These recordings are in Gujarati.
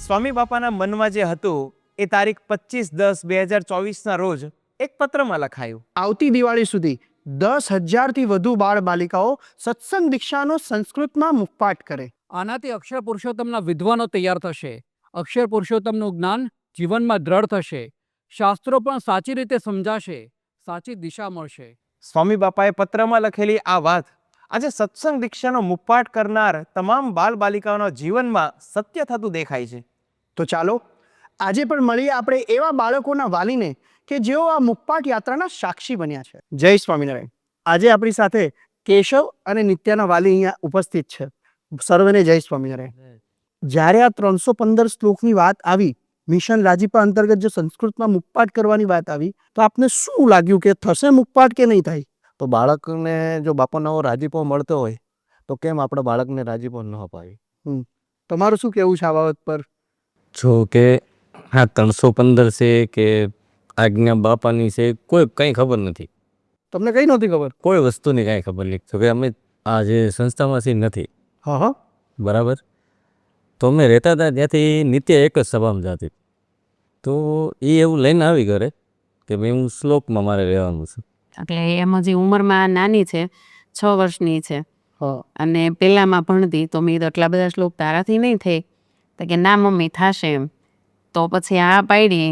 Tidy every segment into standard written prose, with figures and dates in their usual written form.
સ્વામી બાપાના મનમાં જે હતું એ તારીખ 25/10/2024ના રોજ એક પત્રમાં લખાયું. આવતી દિવાળી સુધી 10,000થી વધુ બાળ બાલિકાઓ સત્સંગ દીક્ષાનો સંસ્કૃતમાં મુખપાઠ કરે. આનાથી અક્ષર પુરુષોત્તમના વિદ્વાનો તૈયાર થશે. અક્ષર પુરુષોત્તમનું જ્ઞાન જીવનમાં દ્રઢ થશે. શાસ્ત્રો પણ સાચી રીતે સમજાશે. સાચી દિશા મળશે. સ્વામી બાપાએ પત્રમાં લખેલી આ વાત આજે સત્સંગ દીક્ષાનો મુખપાઠ કરનાર તમામ બાળ બાલિકાઓના જીવનમાં સત્ય થતું દેખાય છે. તો ચાલો આજે પણ મળીએ આપણે એવા બાળકોના વાલીને કે જેઓ આ મુખપાઠ યાત્રાના સાક્ષી બન્યા છે. જય સ્વામિનારાયણ. આજે આપણી સાથે કેશવ અને નિત્યાના વાલી અહીંયા ઉપસ્થિત છે. સર્વેને જય સ્વામિનારાયણ. જ્યારે આ 315 શ્લોકની વાત આવી, મિશન રાજીપા અંતર્ગત જો સંસ્કૃતમાં મુખપાઠ કરવાની વાત આવી, તો આપને શું લાગ્યું કે થશે મુખપાઠ કે નહીં થાય? તો બાળકને જો બાપાનો રાજીપો મળતો હોય તો કેમ આપણે બાળકને રાજીપો ન અપાવી? તમારું શું કહેવું છે આ બાબત પર? જો કે હા 315 છે કે આજ્ઞા બાપાની છે, કોઈ કંઈ ખબર નથી. તમને કઈ નહોતી ખબર? કોઈ વસ્તુની કાંઈ ખબર નહીં. તો કે અમે આ જે સંસ્થામાંથી નથી. હા હા બરાબર. તો અમે રહેતા હતા ત્યાંથી નિત્ય એક જ સભામાં જતી. તો એ એવું લઈને આવી ઘરે કે ભાઈ હું શ્લોકમાં મારે રહેવાનું છે. એટલે એમ હજી ઉંમરમાં નાની છે, 6 વર્ષની છે. હા અને પહેલામાં ભણતી. તો મેં તો એટલા બધા શ્લોક તારાથી નહીં થઈ. તો કે ના મમ્મી થાશે એમ. તો પછી આ પાડી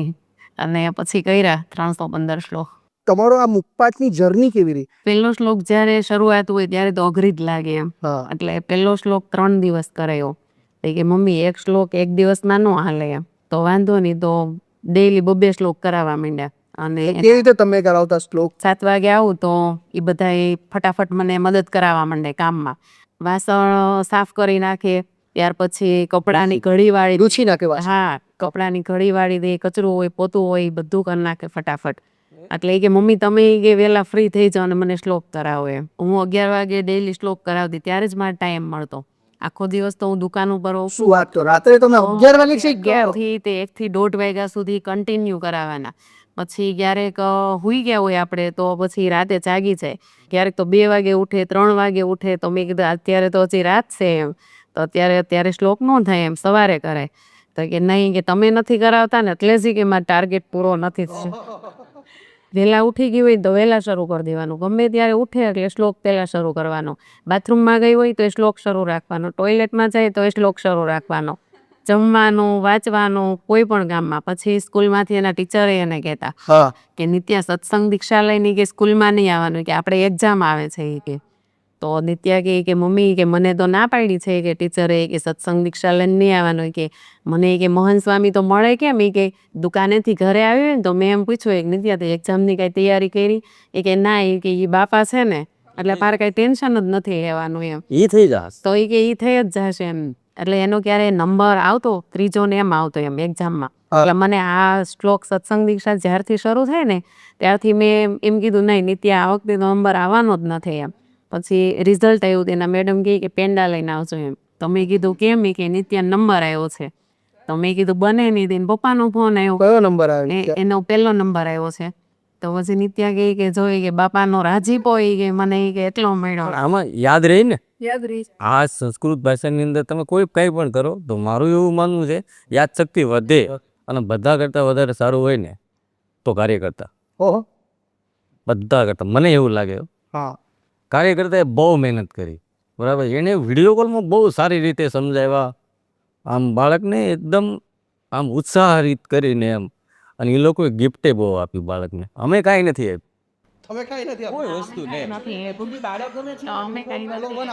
અને પછી કર્યા 315 શ્લોક. તમારો આ મુખપાઠની જર્ની કેવી રહી? પહેલો શ્લોક જ્યારે શરૂઆત હોય ત્યારે તો અઘરી જ લાગે એમ. હા એટલે પહેલો શ્લોક 3 દિવસ કરાયો. તો કે મમ્મી એક શ્લોક એક દિવસમાં ન હાલે એમ. તો વાંધો નહીં, તો ડેઈલી 2 શ્લોક કરાવવા માંડ્યા. અને કેવી રીતે તમે કરાવતા શ્લોક? 7 વાગે આવું તો એ બધા ફટાફટ મને મદદ કરાવવા માંડે કામમાં. વાસણ સાફ કરી નાખે, ત્યાર પછી કપડાની ઘડી વાળી રૂચી નાખે વાસણ. હા, કપડાની ઘડી વાળી દે, કચરું હોય પોતું હોય એ બધું કરી નાખે ફટાફટ. એટલે કે મમ્મી તમે કે વહેલા ફ્રી થઈ જાઓ અને મને શ્લોક કરાવો એમ. હું 11 વાગે ડેઈલી શ્લોક કરાવતી, ત્યારે જ મારે ટાઈમ મળતો. આખો દિવસ તો હું દુકાન ઉપર હોઉં. શું વાત કરો? રાત્રે તમે 11 વાગે શીખ ગયા? 11 થી તે 1 થી 1:30 વાગ્યા સુધી કન્ટિન્યુ કરાવવાના. પછી ક્યારેક હુઈ ગયા હોય આપણે તો પછી રાતે જાગી જાય. ક્યારેક તો 2 વાગે ઉઠે, 3 વાગે ઉઠે. તો મેં કીધું અત્યારે તો હજી રાત છે એમ, તો અત્યારે શ્લોક ન થાય એમ, સવારે કરાય. તો કે નહીં, કે તમે નથી કરાવતા ને એટલે જ કે મારો ટાર્ગેટ પૂરો નથી થયો. વહેલા ઉઠી ગઈ હોય તો વહેલા શરૂ કરી દેવાનું. ગમે ત્યારે ઉઠે એટલે શ્લોક પહેલા શરૂ કરવાનો. બાથરૂમમાં ગઈ હોય તો એ શ્લોક શરૂ રાખવાનો. ટોયલેટમાં જાય તો એ શ્લોક શરૂ રાખવાનો. જમવાનું, વાંચવાનું, કોઈ પણ કામમાં. પછી સ્કૂલમાંથી એના ટીચરે એને કહેતા હા કે નિત્યા સત્સંગ દીક્ષા લઈને કે સ્કૂલમાં નહીં આવવાનું, કે આપણે એક્ઝામ આવે છે એ કે. તો નિત્યા કે મમ્મી કે મને તો ના પાડી છે કે ટીચરે કે સત્સંગ દીક્ષા લઈને નહીં આવવાનું. કે મને કે મોહન સ્વામી તો મળે કેમ? એ કે દુકાનેથી ઘરે આવી હોય ને તો મેં એમ પૂછ્યું કે નિત્યા તો એક્ઝામની કાંઈ તૈયારી કરી? એ કે ના, એ કે એ બાપા છે ને એટલે મારે કાંઈ ટેન્શન જ નથી લેવાનું એમ. એ થઈ જશે. તો એ કે એ થઈ જ જશે એમ. એટલે એનો ક્યારે નંબર આવતો 3જો ને એમ આવતો એમ એક્ઝામમાં. એટલે મને આ શ્લોક સત્સંગ દીક્ષા જ્યારથી શરૂ થાય ને ત્યારથી મેં એમ કીધું નહીં નિત્યા આ વખતે તો નંબર આવવાનો જ નથી એમ. પછી રિઝલ્ટ આવ્યું તેના મેડમ કહે કે પેંડા લઈને આવજો એમ. તો મેં કીધું કેમ? કે નિત્યા નંબર આવ્યો છે. તો મેં કીધું બને નહીં. તેને પપ્પાનો ફોન આવ્યો. કયો નંબર આવ્યો? એનો પહેલો નંબર આવ્યો છે. તો પછી નિત્યા કહે કે જોઈ કે બાપાનો રાજીપો એ કે મને કે એટલો મળ્યો. આમાં યાદ રહી ને, યાદ રહી. આ સંસ્કૃત ભાષાની અંદર તમે કોઈ કંઈ પણ કરો તો મારું એવું માનવું છે યાદશક્તિ વધે અને બધા કરતાં વધારે સારું હોય ને તો કાર્યકર્તા. ઓહો. બધા કરતાં મને એવું લાગે. હા કાર્યકર્તાએ બહુ મહેનત કરી. બરાબર. એને વિડીયો કોલમાં બહુ સારી રીતે સમજાવ્યા. આમ બાળકને એકદમ આમ ઉત્સાહિત કરીને એમ. અને એ લોકોએ ગિફ્ટે બહુ આપ્યું બાળકને. અમે કાંઈ નથી આપ્યું. તમે કઈ નથી કોઈ વસ્તુ નહીં.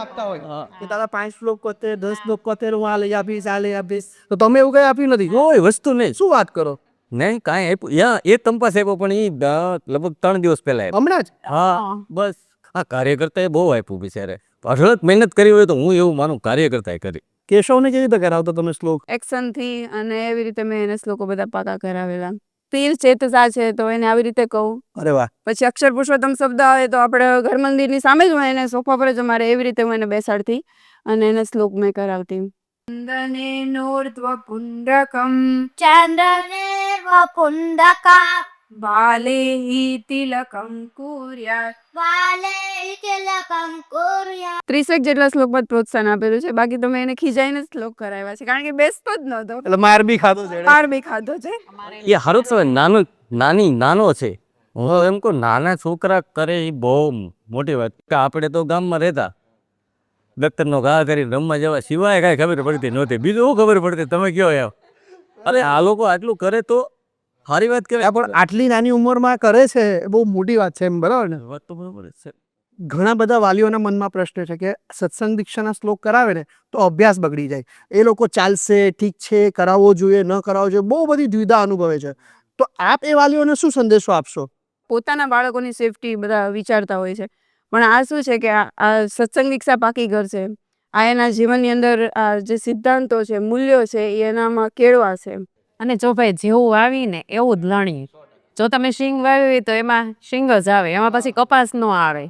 આપતા હોય કે તારા 5 શ્લોક કોતે 10 શ્લોક કોતે હું આ લઈ આપીશ, આ લઈ આપીશ. તો તમે એવું કઈ આપ્યું નથી? કોઈ વસ્તુ નહીં. શું વાત કરો? નહીં કાંઈ આપ્યું. યા એ તંપાસ આપ્યો પણ એ લગભગ 3 દિવસ પહેલા આપ્યો. હમણાં જ? હા બસ. આ કાર્યકર્તાએ બહુ આપ્યું બિચારે. અઢળક મહેનત કરી હોય તો હું એવું માનું કાર્યકર્તાએ કરી. કેશવને કેવી રીતે કરાવતો તમે શ્લોક? એક્શન થી અને એવી રીતે મેં એને શ્લોકો બધા પાકા કરાવેલા. તીર ચેતસા છે તો એને આવી રીતે કહું. અરે વાહ. પછી અક્ષર પુરુષોત્તમ શબ્દ આવે તો આપણે ઘર મંદિરની સામે જ હોય એને સોફા પર જ અમારે એવી રીતે હું એને બેસાડતી અને એને શ્લોક મેં કરાવતી. ચંદનેનોર્ધ્વ પુંડકમ ચંદનેર્વ પુંડકા બાલે તિલકમ કુર્યાત. 30 જેટલા શ્લોકમાં જ પ્રોત્સાહન આપેલું છે, બાકી તમે એને ખીજાઈને શ્લોક કરાવ્યા છે, કારણ કે બેસતો જ નહોતો. એટલે માર બી ખાધો છે એણે. માર બી ખાધો છે. એ હારું છે, નાનો છે. હું એમ કહું નાના છોકરા કરે એ બહુ મોટી વાત. કે આપણે તો ગામમાં રહેતા, દફતરનો ઘા કરીને રમવા જવા સિવાય કાંઈ ખબર પડતી નહોતી. બીજું શું ખબર પડતી, તમે કયો એમ. અરે આ લોકો આટલું કરે તો સારી વાત કહેવાય. પણ આટલી નાની ઉંમરમાં કરે છે એ બહુ મોટી વાત છે એમ, બરાબર ને? વાત તો બરાબર જ છે. ઘણા બધા વાલીઓના મનમાં પ્રશ્ન છે કે સત્સંગ દીક્ષાના શ્લોક કરાવે ને તો અભ્યાસ બગડી જાય. એ લોકો ચાલશે, ઠીક છે, કરાવવો જોઈએ, ન કરાવવો જોઈએ, બહુ બધી દ્વિધા અનુભવે છે. તો આપ એ વાલીઓને શું સંદેશો આપશો? પોતાના બાળકોની સેફટી બધા વિચારતા હોય છે, પણ આ શું છે કે આ સત્સંગ દીક્ષા પાકી ઘર છે. આ એના જીવનની અંદર આ જે સિદ્ધાંતો છે, મૂલ્યો છે, એ એનામાં કેળવા છે. અને જો ભાઈ જેવું વાવીને એવું જ લણીએ. જો તમે શીંગ વાવી તો એમાં શીંગ જ આવે, એમાં પછી કપાસ ન આવે.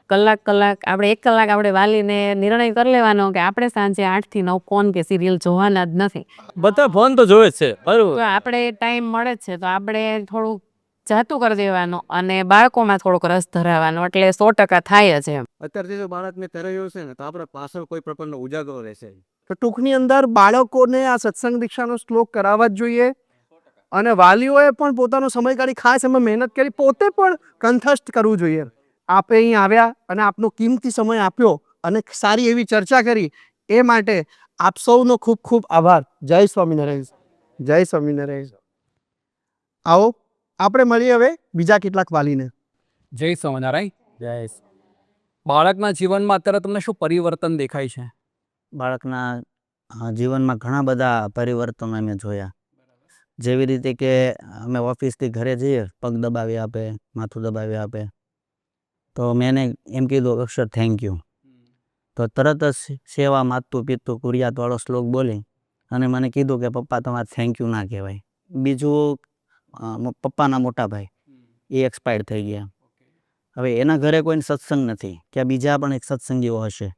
આપણે 1 કલાક આપણે વાલીને નિર્ણય કરી લેવાનો કે આપણે સાંજે 8 થી 9 ફોન કે સિરિયલ જોવાના જ નથી. બધા ફોન તો જોવે જ છે, તો બરાબર. આપણે ટાઈમ મળે જ છે તો આપણે થોડુંક જાતું કરી દેવાનું અને બાળકોમાં થોડોક રસ ધરાવવાનો, એટલે 100% થાય જ એમ. અત્યારથી જો બાળકને તરાયો છે ને તો આપણે પાછળ કોઈ પ્રકારનો ઉજાગરો રહેશે. તો ટૂંકની અંદર બાળકોને આ સત્સંગ દીક્ષાનો શ્લોક કરાવવા જ જોઈએ, અને વાલીઓએ પણ પોતાનો સમય કાઢી ખાસ એમાં મહેનત કરી પોતે પણ કંઠસ્થ કરવું જોઈએ. આપે અહીં આવ્યા અને આપનો કિંમતી સમય આપ્યો અને સારી એવી ચર્ચા કરી, એ માટે આપ સૌનો ખૂબ ખૂબ આભાર. જય સ્વામિનારાયણ. જય સ્વામિનારાયણ. આવો આપણે મળીએ હવે બીજા કેટલાક વાલીને. જય સ્વામિનારાયણ. જય બાળકના જીવનમાં અત્યારે તમને શું પરિવર્તન દેખાય છે? બાળકના જીવનમાં ઘણા બધા પરિવર્તનો અમે જોયા. જેવી રીતે કે અમે ઓફિસથી ઘરે જઈએ, પગ દબાવી આપે, માથું દબાવી આપે, તો મેં એને એમ કીધું અક્ષર થેન્ક યુ, તો તરત જ સેવા માતું પીતું કુરિયાતવાળો શ્લોક બોલી અને મને કીધું કે પપ્પા તમારે થેન્ક યુ ના કહેવાય. બીજું પપ્પાના મોટા ભાઈ એ એક્સપાયર્ડ થઈ ગયા. હવે એના ઘરે કોઈને સત્સંગ નથી, કે બીજા પણ એક સત્સંગીઓ હશે,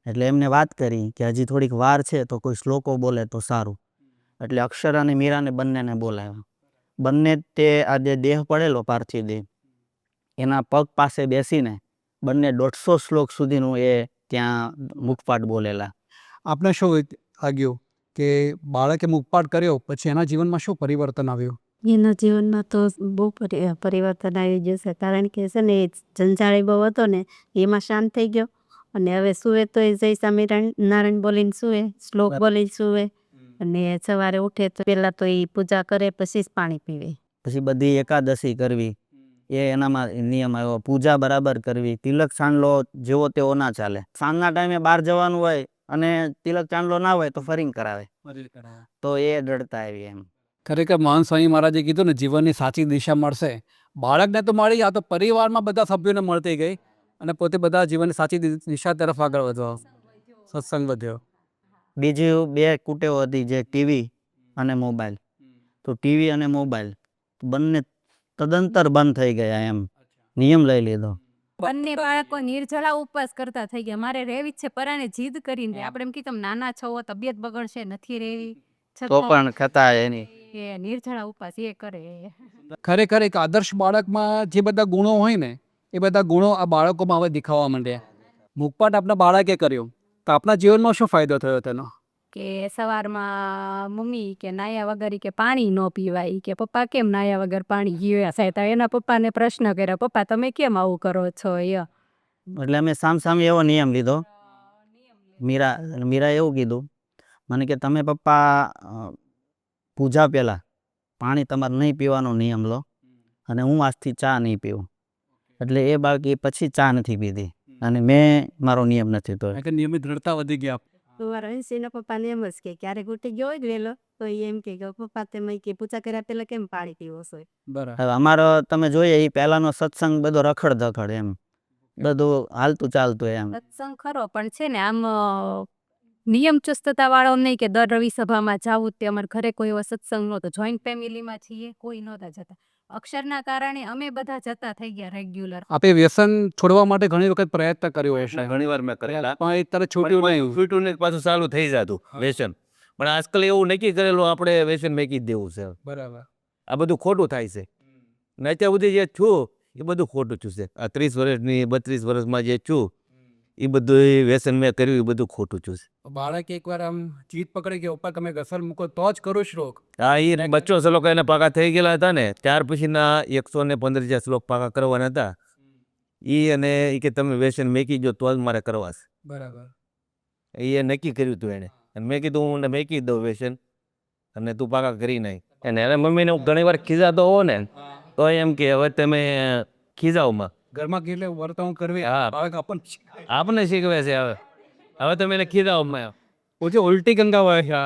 એટલે એમને વાત કરી કે હજી થોડીક વાર છે તો કોઈ શ્લોકો બોલે તો સારું. એટલે અક્ષર અને મીરાને બંનેને બોલાવ્યા. બંને તે આ જે દેહ પડેલો પાર્થિવ દેહ, એના પગ પાસે બેસીને બંને 150 શ્લોક સુધીનું એ ત્યાં મુખપાઠ બોલેલા. આપને શું લાગ્યું કે બાળકે મુખપાઠ કર્યો પછી એના જીવનમાં શું પરિવર્તન આવ્યું? એના જીવનમાં તો બહુ પરિવર્તન આવી ગયું છે, કારણ કે છે ને એ જંજાળી બહુ હતો ને એમાં શાંત થઈ ગયો. અને હવે સુવે તો એ જય સ્વામિનારાયણ બોલીને સુવે, શ્લોક બોલીને સુવે. અને સવારે ઉઠે તો પહેલા તો એ પૂજા કરે પછી જ પાણી પીવે. પછી બધી એકાદશી કરવી એ એનામાં નિયમ આવ્યો. પૂજા બરાબર કરવી, તિલક ચાંદલો જેવો તેવો ના ચાલે. સાંજના ટાઈમે બહાર જવાનું હોય અને તિલક ચાંદલો ના હોય તો ફરીને કરાવે, તો એ દડતા આવી એમ. ખરેખર મહાન સ્વામી મહારાજે કીધું ને, જીવનની સાચી દિશા મળશે. બાળકને તો મળી, આ તો પરિવારમાં બધા સભ્યોને મળતી ગઈ અને પોતે બધા જીવનની સાચી દિશા તરફ આગળ વધવા સત્સંગ વધ્યો. બીજી 2 કુટેવો હતી, જે ટીવી અને મોબાઈલ. તો ટીવી અને મોબાઈલ બંને તદંતર બંધ થઈ ગયા એમ, નિયમ લઈ લીધો. બંને બાળકો નિર્જળા ઉપવાસ કરતા થઈ ગયા. મારે રહેવી જ છે, પરાણે જીદ કરીને. આપણે એમ કીધું નાના છો, તબિયત બગડશે, નથી રહેવી, તો પણ કથા એની એ નિર્જળા ઉપવાસ એ કરે. ખરેખર એક આદર્શ બાળકમાં જે બધા ગુણો હોય ને, એ બધા ગુણો આ બાળકોમાં હવે દેખાવા માંડ્યા. મુખપાઠ આપણા બાળકે કર્યો તો આપણા જીવનમાં શું ફાયદો થયો તેનો? કે સવારમાં મમ્મી કે નાયા વગર કે પાણી ન પીવાય, કે પપ્પા કેમ નાયા વગર પાણી પીવા છે, તો એના પપ્પાને પ્રશ્ન કર્યો, પપ્પા તમે કેમ આવું કરો છો? એટલે અમે સામ એવો નિયમ લીધો. મીરા એવું કીધું મને કે તમે પપ્પા પૂજા પહેલા પાણી તમારે નહીં પીવાનો નિયમ લો, અને હું આજથી ચા નહીં પીવું. એટલે એ બાળકી પછી ચા નથી પીધી અને મેં મારો નિયમ નથી તોડ્યો. નિયમિત દ્રઢતા વધી ગયા. રહીશીના પપ્પાને એમ જ કે ક્યારેક ઉઠી ગયો હોય વહેલો તો એમ કે પપ્પા તમે કે પૂજા કર્યા પેલા કેમ પાણી પીવો છો? બરાબર. હવે અમારો તમે જોઈએ એ પહેલાનો સત્સંગ બધો રખડ ધખડ એમ, બધું હાલતું ચાલતું એમ. સત્સંગ ખરો, પણ છે ને આમ નિયમ ચુસ્તતા વાળો નહીં કે દર રવિ સભામાં જાવું. તે અમારા ઘરે કોઈ એવો સત્સંગ નહોતો, જોઈન્ટ ફેમિલીમાં છીએ, કોઈ નહોતા જતા. અક્ષરના કારણે અમે બધા જતા થઈ ગયા રેગ્યુલર. આપે વ્યસન છોડવા માટે ઘણી વખત પ્રયત્ન કર્યો હશે, ઘણી વાર મેં કરેલા, પણ એ તરત છૂટ્યું નહીં. છૂટ્યું ને પાછું ચાલુ થઈ જતું વ્યસન. પણ આજકાલ એવું નક્કી કરેલું આપણે વ્યસન મેકી જ દેવું છે. બરાબર. આ બધું ખોટું થાય છે. ને અત્યાર સુધી જે છું એ બધું ખોટું છું છે. આ 30 વર્ષની 32 વર્ષમાં જે છું એ બધું વ્યસન મેં કર્યું એ બધું ખોટું છું છે. બાળક એકવાર આમ જીત પકડી કે ઉપર તમે ઘસર મૂકો તો જ કરો શ્લોક. હા એ બચ્ચો શ્લોક એને પાકા થઈ ગયેલા હતા ને ત્યાર પછીના 115 જે શ્લોક પાકા કરવાના હતા એ અને એ કે તમે વ્યસન મેકી જો તો જ મારે કરવા છે. બરાબર. એ નક્કી કર્યું હતું એને અને મેં કીધું હું મેકી દઉં વ્યસન અને તું પાકા કરી નાખ. અને એને મમ્મીને હું ઘણી વાર ખીજાતો હોવ ને તો એમ કે હવે તમે ખીજાવમાં ઘરમાં કેટલે વર્તન કરવી હા. બાળક આપણને શીખવે છે હવે તમે એને ખીજાવમાં. ઓછી ઉલટી ગંગા વહે છે.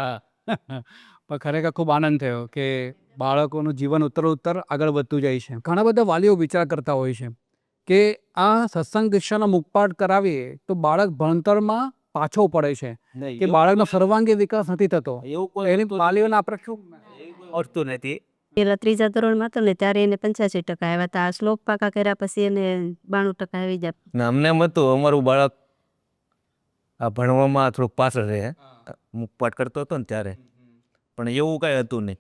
પણ ખરેખર ખૂબ આનંદ થયો કે બાળકોનું જીવન ઉત્તરોત્તર આગળ વધતું જાય છે. ઘણા બધા વાલીઓ વિચાર કરતા હોય છે કે આ સત્સંગ દીક્ષાનો મુખપાઠ કરાવીએ તો બાળક ભણતરમાં પાછો પડે છે કે બાળકનો સર્વાંગી વિકાસ નથી થતો. એની વાલીઓને આપણે શું અડતું નથી. પેલા 3જા ધોરણમાં હતો ને ત્યારે એને 85% આવ્યા હતા. આ શ્લોક પાકા કર્યા પછી એને 92% આવી જાય. ને અમને એમ હતું અમારું બાળક આ ભણવામાં થોડુંક પાછળ રહે મુખપાઠ કરતો હતો ને ત્યારે પણ એવું કાંઈ હતું નહીં.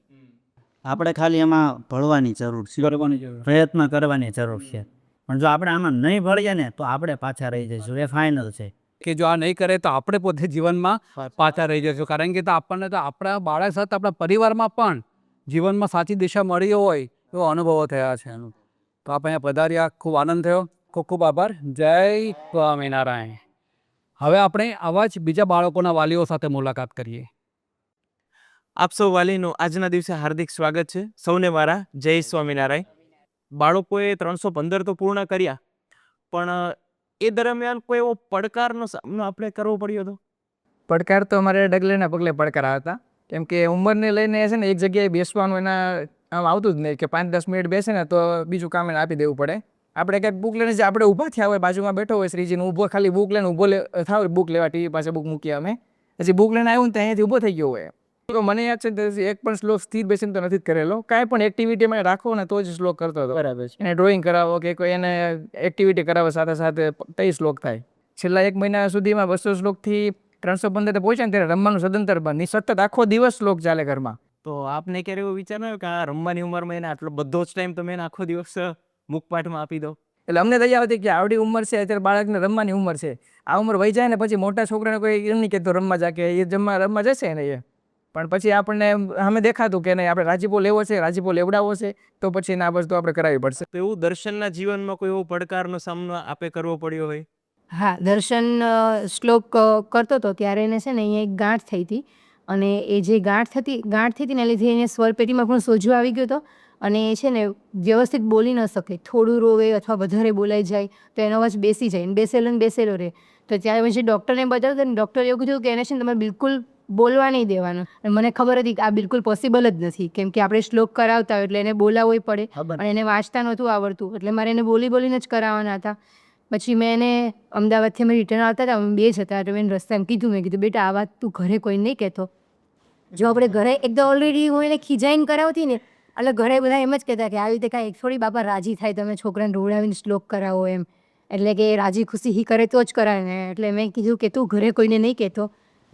આપણે ખાલી એમાં ભળવાની જરૂર છે, કરવાની જરૂર. પ્રયત્ન કરવાની જરૂર છે. પણ જો આપણે આમાં નહીં ભળીએ ને તો આપણે પાછા રહી જઈશું, એ ફાઇનલ છે. કે જો આ નહીં કરે તો આપણે પોતે જીવનમાં પાછા રહી જશું. કારણ કે તો આપણને તો આપણા બાળક સાથે આપણા પરિવારમાં પણ જીવનમાં સાચી દિશા મળી હોય એવો અનુભવો થયા છે. તો આપણે અહીંયા પધાર્યા, ખૂબ આનંદ થયો. ખૂબ ખૂબ આભાર. જય સ્વામિનારાયણ. હવે આપણે આવા જ બીજા બાળકોના વાલીઓ સાથે મુલાકાત કરીએ. આપ સૌ વાલીનું આજના દિવસે હાર્દિક સ્વાગત છે. સૌને મારા જય સ્વામિનારાયણ. બાળકોએ 315 તો પૂર્ણ કર્યા પણ એ દરમિયાન કોઈ એવો પડકારનો સામનો આપણે કરવો પડ્યો હતો? પડકાર તો અમારે ડગલેના પગલે પડકાર હતા. કેમ કે ઉંમરને લઈને છે ને એક જગ્યાએ બેસવાનું એના આમ આવતું જ નહીં કે 5-10 મિનિટ બેસે ને તો બીજું કામ એને આપી દેવું પડે. આપણે કંઈક બુક લઈને જે આપણે ઊભા થયા હોય, બાજુમાં બેઠો હોય શ્રીજીને, ઊભો ખાલી બુક લઈને ઊભો થાવ, બુક લેવા ટીવી પાસે બુક મૂકી અમે, પછી બુક લઈને આવ્યું ને ત્યાં અહીંયાથી ઊભો થઈ ગયો હોય. તો મને યાદ છે કે એક પણ શ્લોક સ્થિર બેસીને તો નથી જ કરેલો. કાંઈ પણ એક્ટિવિટી અમે રાખો ને તો જ શ્લોક કરતો હતો. બરાબર છે. એને ડ્રોઈંગ કરાવો કે કોઈ એને એક્ટિવિટી કરાવો સાથે સાથે તઈ શ્લોક થાય. છેલ્લા 1 મહિના સુધીમાં 200 શ્લોકથી 315 પહોંચ્યા ને ત્યારે રમવાનું સદંતર બંધ. સતત આખો દિવસ શ્લોક ચાલે ઘરમાં. તો આપને ક્યારે એવો વિચાર આવ્યો કે આ રમવાની ઉંમરમાં એને આટલો બધો જ ટાઈમ તમે એને આખો દિવસ મુખપાઠમાં આપી દો? એટલે અમને દયા આવતી કે આવડી ઉંમર છે, અત્યારે બાળકને રમવાની ઉંમર છે. આ ઉંમર વહી જાય ને પછી મોટા છોકરાને કોઈ એમ નહીં કહેતો રમવા જા, કે એ રમવા જશે ને એ. પણ પછી આપણને અમે દેખાતું કે નહીં, આપણે રાજીપો લેવો છે, રાજીપો લેવડાવવો છે, તો પછી આ વસ્તુ આપણે કરાવવી પડશે. તો એવું દર્શનના જીવનમાં કોઈ એવો પડકારનો સામનો આપે કરવો પડ્યો હોય? હા, દર્શન શ્લોક કરતો હતો ત્યારે એને છે ને અહીંયા એક ગાંઠ થઈ હતી અને એ જે ગાંઠ થઈ હતી ને લીધે એને સ્વરપેટીમાં પણ સોજો આવી ગયો હતો અને એ છે ને વ્યવસ્થિત બોલી ન શકે, થોડું રોવે અથવા વધારે બોલાઈ જાય તો એનો અવાજ બેસી જાય, ને બેસેલો રહે. તો ત્યારે પછી ડૉક્ટરને બતાવતો ને ડૉક્ટરે એવું કીધું કે એને છે ને તમારે બિલકુલ બોલવા નહીં દેવાનું. અને મને ખબર હતી કે આ બિલકુલ પોસિબલ જ નથી, કેમ કે આપણે શ્લોક કરાવતા હોય એટલે એને બોલાવવું પડે અને એને વાંચતા નહોતું આવડતું, એટલે મારે એને બોલીને જ કરાવવાના હતા. પછી મેં એને અમદાવાદથી અમે રિટર્ન આવતા હતા, અમે 2 જ હતા, એટલે મેં રસ્તા એમ કીધું, મેં કીધું બેટા આ વાત તું ઘરે કોઈ નહીં કહેતો. જો આપણે ઘરે એકદમ ઓલરેડી હું એને ખીજાઈને કરાવતી ને એટલે ઘરે બધા એમ જ કહેતા કે આવી રીતે કાંઈ થોડી બાપા રાજી થાય તમે છોકરાને રોવડાવીને શ્લોક કરાવો એમ, એટલે કે રાજી ખુશી હી કરે તો જ કરાવે ને. એટલે મેં કીધું કે તું ઘરે કોઈને નહીં કહેતો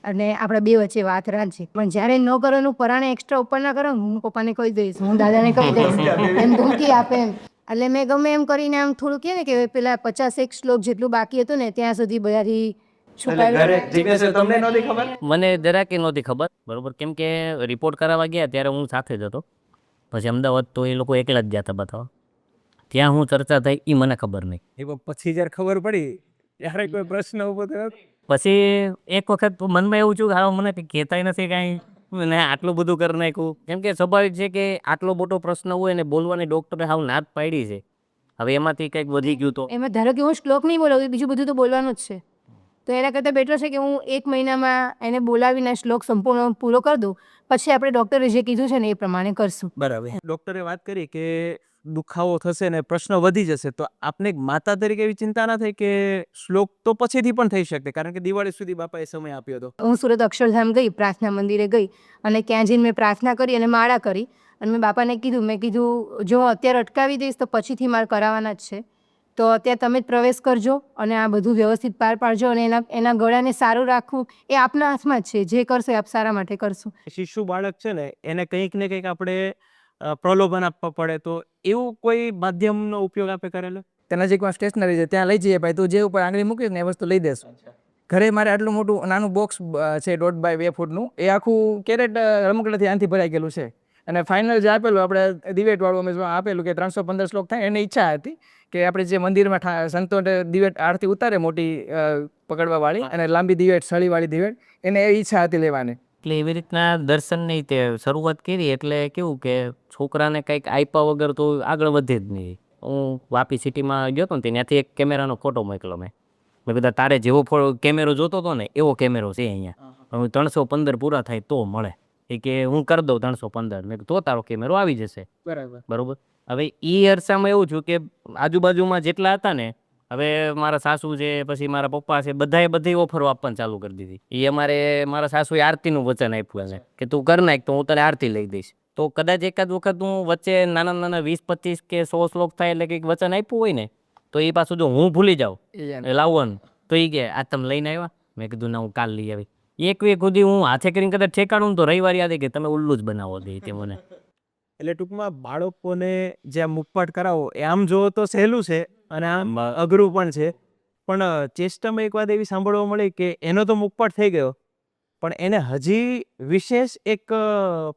અને આપણા 2 વચ્ચે વાત રાખજે, પણ જ્યારે ન કરવાનું પરાણે એક્સ્ટ્રા ઉપર ના કરો, હું પપ્પાને કહી દઈશ, હું દાદાને કહી દઈશ, એમ ધમકી આપે એમ. એટલે મેં ગમે એમ કરીને આમ થોડું કહે ને કે પેલા 51 શ્લોક જેટલું બાકી હતું ને ત્યાં સુધી બધાથી મને જરાકે નહોતી ખબર, બરોબર, કેમ કે રિપોર્ટ કરાવવા ગયા ત્યારે હું સાથે જ હતો. પછી અમદાવાદ તો એ લોકો એકલા જ ગયા હતા બતાવવા. ત્યાં હું ચર્ચા થઈ એ મને ખબર નહીં. એ પછી જ્યારે ખબર પડી ત્યારે કોઈ પ્રશ્ન ઊભો થયો? પછી એક વખત મનમાં એવું થયું કે હાલો મને કંઈ કહેતાય નથી કાંઈ, ને આટલું બધું કરી નાખ્યું. કેમ કે સ્વાભાવિક છે કે આટલો મોટો પ્રશ્ન હોય ને બોલવાની ડૉક્ટરે હાવ નાદ પાડી છે. હવે એમાંથી કંઈક વધી ગયું તો એમાં ધારો કે હું શ્લોક નહીં બોલાવું, બીજું બધું તો બોલવાનું જ છે, તો એના કરતાં બેટર છે કે હું 1 મહિનામાં એને બોલાવીને શ્લોક સંપૂર્ણ પૂરો કરી દઉં, પછી આપણે ડૉક્ટરે જે કીધું છે ને એ પ્રમાણે કરશું. બરાબર. ડૉક્ટરે વાત કરી કે દુખાવો થશે ને પ્રશ્ન વધી જશે, તો આપને એક માતા તરીકે એવી ચિંતા ના થઈ કે શ્લોક તો પછીથી પણ થઈ શકે, કારણ કે દિવાળી સુધી બાપાએ સમય આપ્યો હતો? હું સુરત અક્ષરધામ ગઈ, પ્રાર્થના મંદિરે ગઈ અને ત્યાં જઈને મેં પ્રાર્થના કરી અને માળા કરી અને મેં બાપાને કીધું, મેં કીધું જો અત્યારે અટકાવી દઈશ તો પછીથી મારે કરાવવાના જ છે, તો અત્યારે તમે જ પ્રવેશ કરજો અને આ બધું વ્યવસ્થિત પાર પાડજો અને એના ગળાને સારું રાખવું એ આપના હાથમાં જ છે, જે કરશો એ આપ સારા માટે કરશો. શિશુ બાળક છે ને એને કંઈક ને કંઈક આપણે પ્રલોભન આપવા પડે તો એવું કોઈ માધ્યમનો ઉપયોગ આપે કરેલો? ત્યાં નજીકમાં સ્ટેશનરી છે, ત્યાં લઈ જઈએ ભાઈ, તું જે ઉપર આંગળી મૂકીશ ને એ વસ્તુ લઈ દેશું. ઘરે મારે આટલું મોટું નાનું બોક્સ છે 1.5 બાય 2 ફૂટનું, એ આખું કેરેટ રમકડાથી આનાથી ભરાઈ ગયેલું છે. અને ફાઇનલ જે આપેલું આપણે દિવેટવાળું અમે આપેલું કે 315 શ્લોક થાય, એની ઈચ્છા હતી કે આપણે જે મંદિરમાં સંતો દિવેટ આરતી ઉતારે મોટી પકડવાવાળી અને લાંબી દિવેટ સળીવાળી દિવેટ, એને એ ઈચ્છા હતી લેવાની. એટલે એવી રીતના દર્શનની તે શરૂઆત કરી. એટલે કેવું કે છોકરાને કંઈક આપ્યા વગર તો આગળ વધે જ નહીં. હું વાપી સિટીમાં ગયો હતો ને ત્યાંથી એક કેમેરાનો ફોટો મોકલો મેં કીધા તારે જેવો કેમેરો જોતો હતો ને એવો કેમેરો છે અહીંયા, હું 315 પૂરા થાય તો મળે. એ કે હું કરી દઉં 315. મેં તો તારો કેમેરો આવી જશે. બરોબર. હવે એ અરસામાં એવું થયું કે આજુબાજુમાં જેટલા હતા ને, હવે મારા સાસુ છે, પછી મારા પપ્પા છે, બધી ઓફરો આપવાનું ચાલુ કરી દીધી. એ મારા સાસુએ આરતીનું વચન આપ્યું એને કે તું કર નાખ તો હું તને આરતી લઈ દઈશ. તો કદાચ એકાદ વખત હું વચ્ચે નાના 20, 25 કે 100 શ્લોક થાય એટલે કંઈક વચન આપ્યું હોય ને, તો એ પાછું જો હું ભૂલી જાઉં લાવવાનું તો એ કે આ તમે લઈને આવ્યા? મેં કીધું ના, હું કાલ લઈ આવી. એક વીક સુધી હું હાથે કરીને કદાચ ઠેકાણું તો રવિવાર યાદ કે તમે ઉલ્લું જ બનાવો દે તે મને. એટલે ટૂંકમાં બાળકોને જે આ મુખપાઠ કરાવો એ આમ જોવો તો સહેલું છે અને આમ અઘરું પણ છે. પણ ચેષ્ટામાં એક વાત એવી સાંભળવા મળી કે એનો તો મુખપાઠ થઈ ગયો, પણ એને હજી વિશેષ એક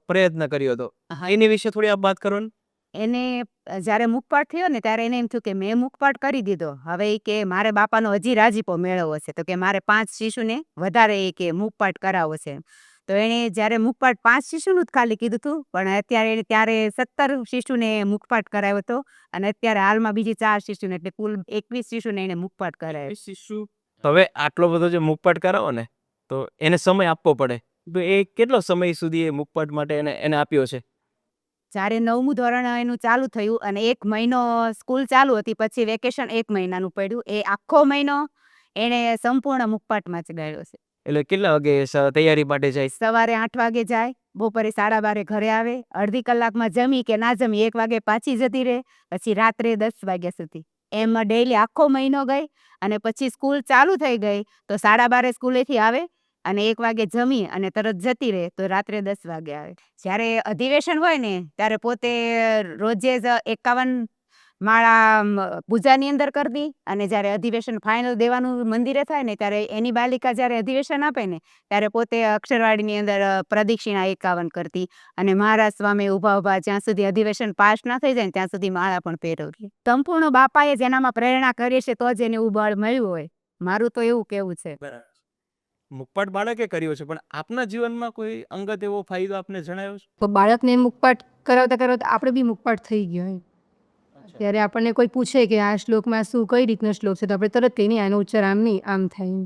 પ્રયત્ન કર્યો હતો. એની વિશે થોડી આપ વાત કરો ને. એને જ્યારે મુખપાઠ થયો ને ત્યારે એને એમ થયું કે મેં મુખપાઠ કરી દીધો, હવે ઈ કે મારે બાપાનો હજી રાજીપો મેળવવો છે, તો કે મારે 5 શિશુને વધારે એ કે મુખપાઠ કરાવવો છે. તો એણે જ્યારે મુખપાઠ 5 શિશુનું જ ખાલી કીધું હતું, પણ અત્યારે ત્યારે 17 શિશુને મુખપાઠ કરાવ્યો હતો અને અત્યારે હાલમાં બીજી 4 શિશુને, એટલે કુલ 21 શિશુને એને મુખપાઠ કરાવ્યો. શિશુ હવે આટલો બધો જે મુખપાઠ કરાવો ને તો એને સમય આપવો પડે, તો એ કેટલો સમય સુધી એ મુખપાઠ માટે એને આપ્યો છે? જ્યારે 9મું ધોરણ એનું ચાલુ થયું અને 1 મહિનો સ્કૂલ ચાલુ હતી, પછી વેકેશન 1 મહિનાનું પડ્યું, એ આખો મહિનો એણે સંપૂર્ણ મુખપાઠમાં જ ગાળ્યો છે. એટલે કેટલા વાગે તૈયારી માટે જાય? સવારે 8 વાગે જાય, બપોરે 12:30 ઘરે આવે, અડધી કલાકમાં જમી કે ના જમી 1 વાગે પાછી જતી રહે, પછી રાત્રે 10 વાગ્યા સુધી. એમ ડેઈલી આખો મહિનો ગઈ અને પછી સ્કૂલ ચાલુ થઈ ગઈ તો 12:30 સ્કૂલેથી આવે અને 1 વાગે જમી અને તરત જતી રહે, તો રાત્રે 10 વાગે આવે. જ્યારે અધિવેશન હોય ને ત્યારે પોતે રોજે જ 51 માળા પૂજાની અંદર કરતી, અને જ્યારે અધિવેશન ફાઇનલ દેવાનું મંદિરે થાય ને ત્યારે એની બાલિકા જ્યારે અધિવેશન આપે ને ત્યારે પોતે અક્ષરવાડીની અંદર પ્રદક્ષિણા 51 કરતી, અને મહારાજ સ્વામી ઊભા જ્યાં સુધી અધિવેશન પાસ ના થઈ જાય ને ત્યાં સુધી માળા પણ પહેરવતી. સંપૂર્ણ બાપાએ જેનામાં પ્રેરણા કરી છે તો જ એને એવું બળ મળ્યું હોય, મારું તો એવું કેવું છે. મુખપાઠ બાળકે કર્યો છે, પણ આપના જીવનમાં કોઈ અંગત એવો ફાયદો આપને જણાવ્યો છે? તો બાળકને મુખપાઠ કરાવતા આપણે બી મુખપાઠ થઈ ગયો હોય ત્યારે આપણને કોઈ પૂછે કે આ શ્લોકમાં શું કઈ રીતનો શ્લોક છે, તો આપણે તરત કહીએ નહીં આનો ઉચ્ચાર આમ નહીં આમ થાય.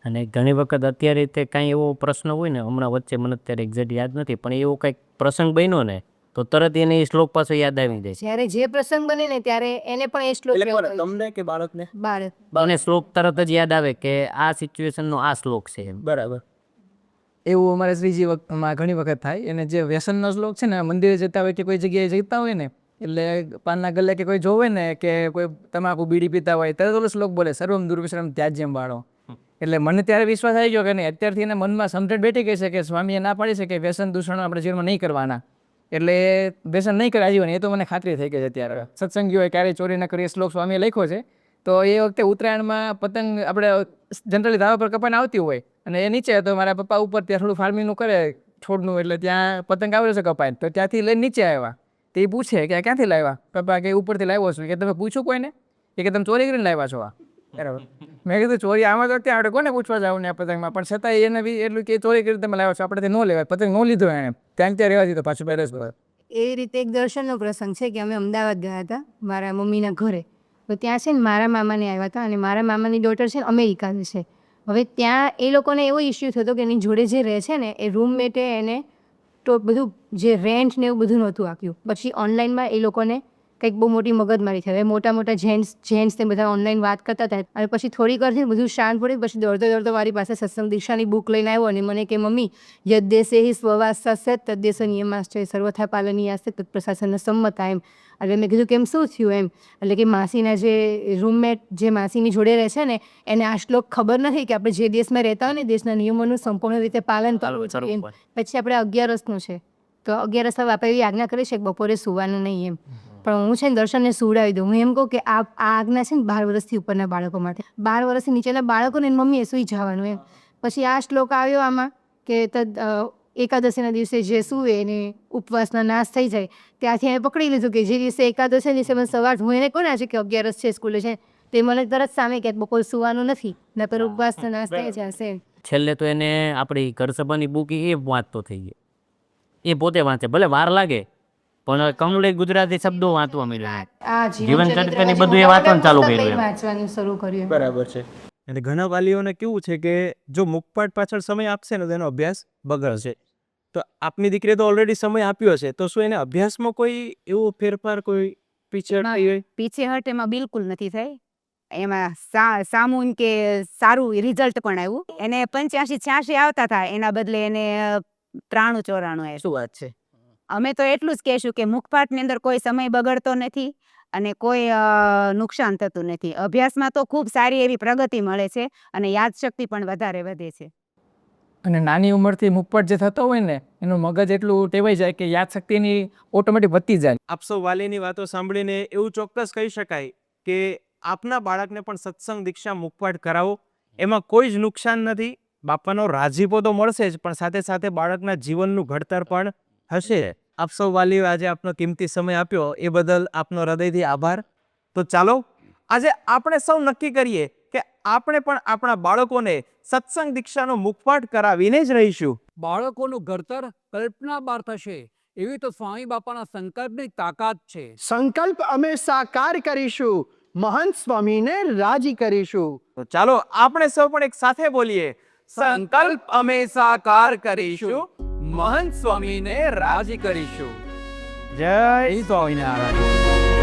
અને ઘણી વખત અત્યારે તે કાંઈ એવો પ્રશ્ન હોય ને, હમણાં વચ્ચે મને અત્યારે એક્ઝેક્ટ યાદ નથી, પણ એવો કંઈક પ્રસંગ બન્યો ને તો તરત એને એ શ્લોક પાછો યાદ આવી જાય. જ્યારે જે પ્રસંગ બને ને ત્યારે એને પણ એ શ્લોક તમને કે બાળકને? બાળક શ્લોક તરત જ યાદ આવે કે આ સિચ્યુએશનનો આ શ્લોક છે. બરાબર. એવું અમારે શ્રીજી માં ઘણી વખત થાય. અને જે વ્યસનનો શ્લોક છે ને, મંદિરે જતા હોય કે કોઈ જગ્યાએ જતા હોય ને, એટલે પાનના ગલ્લે કે કોઈ જોવે ને કે કોઈ તમાકુ બીડી પીતા હોય તરત ઓલો શ્લોક બોલે, સર્વમ દુર્વ્યસનમ ત્યાજ્યમ બાળો. એટલે મને ત્યારે વિશ્વાસ આવી ગયો કે નહીં, અત્યારથી એને મનમાં સમજણ બેઠી ગઈ છે કે સ્વામીએ ના પાડી છે કે વ્યસન દૂષણો આપણે જીવનમાં નહીં કરવાના, એટલે વ્યસન નહીં કરે આજીવન, એ તો મને ખાતરી થઈ ગઈ છે. અત્યારે સત્સંગીઓ હોય ક્યારેય ચોરી ન કરી, શ્લોક સ્વામીએ લખ્યો છે. તો એ વખતે ઉત્તરાયણમાં પતંગ આપણે જનરલી ધાબા પર કપાઈને આવતી હોય અને એ નીચે, તો મારા પપ્પા ઉપર ત્યાં થોડું ફાર્મિંગનું કરે છોડનું, એટલે ત્યાં પતંગ આવે છે કપાઈને, તો ત્યાંથી લઈને નીચે આવ્યા. તો એ પૂછે કે ક્યાંથી લાવ્યા? પપ્પા કે ઉપરથી લાવ્યો છું. કે તમે પૂછ્યું કોઈને? કે તમે ચોરી કરીને લાવ્યા છો આ? બરાબર. મેં કીધું ચોરી આમાં તો ત્યાં આપણે કોને પૂછવા જાવ ને આ પતંગમાં, પણ છતાં એને બી એટલું કે ચોરી કરી તમે લાવ્યા છો, આપણે ન લેવાય. પતંગ ન લીધો એને, ત્યાં રહેવા દીધો, પાછું બેરેસ પર. એ રીતે એક દર્શનનો પ્રસંગ છે કે અમે અમદાવાદ ગયા હતા મારા મમ્મીના ઘરે, તો ત્યાં છે ને મારા મામાને આવ્યા હતા, અને મારા મામાની ડોટર છે ને અમેરિકાની છે. હવે ત્યાં એ લોકોને એવો ઇસ્યુ થતો કે એની જોડે જે રહે છે ને એ રૂમમેટે એને તો બધું જે રેન્ટ ને એવું બધું નહોતું આપ્યું. પછી ઓનલાઈનમાં એ લોકોને કંઈક બહુ મોટી મગજમારી થઈ. હવે મોટા જેન્ટ્સ ને બધા ઓનલાઈન વાત કરતા હતા, અને પછી થોડીક વારથી બધું શાંત પડી. પછી દોડતો મારી પાસે સત્સંગ દીક્ષાની બુક લઈને આવ્યો અને મને કે મમ્મી, યદ્દેશે હિ સ્વવાસસ્ય તદ્દેશ નિયમાશ્ચ સર્વથા પાલનીયાસ્તે તત્પ્રશાસન સંમતા. એમ એટલે મેં કીધું કેમ શું થયું એમ, એટલે કે માસીના જે રૂમમેટ જે માસીની જોડે રહે છે ને એને આ શ્લોક ખબર નથી કે આપણે જે દેશમાં રહેતા હોય ને દેશના નિયમોનું સંપૂર્ણ રીતે પાલન કરવું. પછી આપણે 11 વર્ષનું છે તો 11 વાગે આપણે એવી આજ્ઞા કરી છે કે બપોરે સૂવાનું નહીં એમ. પણ હું છે ને દર્શનને સુવડાવી દઉં. હું એમ કહું કે આ આજ્ઞા છે ને 12 વર્ષથી ઉપરના બાળકો માટે, 12 વર્ષથી નીચેના બાળકોને એની મમ્મીએ સૂઈ જવાનું એમ. પછી આ શ્લોક આવ્યો આમાં કે એકાદશીના દિવસે જે સૂવે એને ઉપવાસનો નાશ થઈ જાય. ત્યાંથી અમે પકડી લીધું કે જે દિવસે એકાદશી દિવસે મને સવાર હું એને કોને છે કે 11 છે સ્કૂલે છે તે મને તરત સામે કે બપોર સૂવાનું નથી નકર ઉપવાસનો નાશ થઈ જશે. છેલ્લે તો એને આપણી ઘર સભાની બુક એ વાંચતો થઈ ગયો. એ પોતે વાંચે, ભલે વાર લાગે પણ કમ્પ્લીટ ગુજરાતી શબ્દો વાંચવા મળ્યા. આ જીવન ચરિત્રની બધું એ વાંચવાનું ચાલુ કર્યું એમ. વાંચવાનું શરૂ કર્યું. બરાબર છે. અને ઘણા વાલીઓને કેવું છે કે જો મુખપાઠ પાછળ સમય આપશે ને તો એનો અભ્યાસ બગડશે. તો આપની દીકરીએ તો ઓલરેડી સમય આપ્યો છે, તો શું એને અભ્યાસમાં કોઈ એવો ફેરફાર, કોઈ પીછળ થઈ હોય? પીછેહટ એમાં બિલકુલ નથી થઈ. એમાં સામૂન કે સારું રિઝલ્ટ પણ આવ્યું. એને 85-86 આવતા હતા, એના બદલે એને 93-94 આવ્યું. શું વાત છે. અમે તો એટલું જ કહેશું કે મુખપાઠની અંદર કોઈ સમય બગડતો નથી અને કોઈ નુકસાન થતું નથી. અભ્યાસમાં તો ખૂબ સારી એવી પ્રગતિ મળે છે અને યાદશક્તિ પણ વધારે વધે છે. અને નાની ઉંમરથી મુખપાઠ જે થતો હોય ને એનું મગજ એટલું ટેવાઈ જાય કે યાદશક્તિની ઓટોમેટિક વધતી જાય. આપ સૌ વાલીની વાતો સાંભળીને એવું ચોક્કસ કહી શકાય કે આપના બાળકને પણ સત્સંગ દીક્ષા મુખપાઠ કરાવો. એમાં કોઈ જ નુકસાન નથી. બાપાનો રાજીપો તો મળશે જ, પણ સાથે સાથે બાળકના જીવનનું ઘડતર પણ હશે. આપ સૌ વાલીઓ આજે આપનો કિંમતી સમય આપ્યો એ બદલ આપનો હૃદયથી આભાર. તો ચાલો આજે આપણે સૌ નક્કી કરીએ કે આપણે પણ આપણા બાળકોને સત્સંગ દીક્ષાનો મુખપાઠ કરાવીને જ રહીશું. બાળકોનું ઘડતર કલ્પના બહાર થશે એવી તો સ્વામી બાપાના સંકલ્પની તાકાત છે. સંકલ્પ અમે સાકાર કરીશું, મહંત સ્વામીને રાજી કરીશું. તો ચાલો આપણે સૌ પણ એક સાથે બોલીએ, સંકલ્પ અમે સાકાર કરીશું, મહંત સ્વામીને રાજી કરીશું. જય સ્વામિનારાયણ.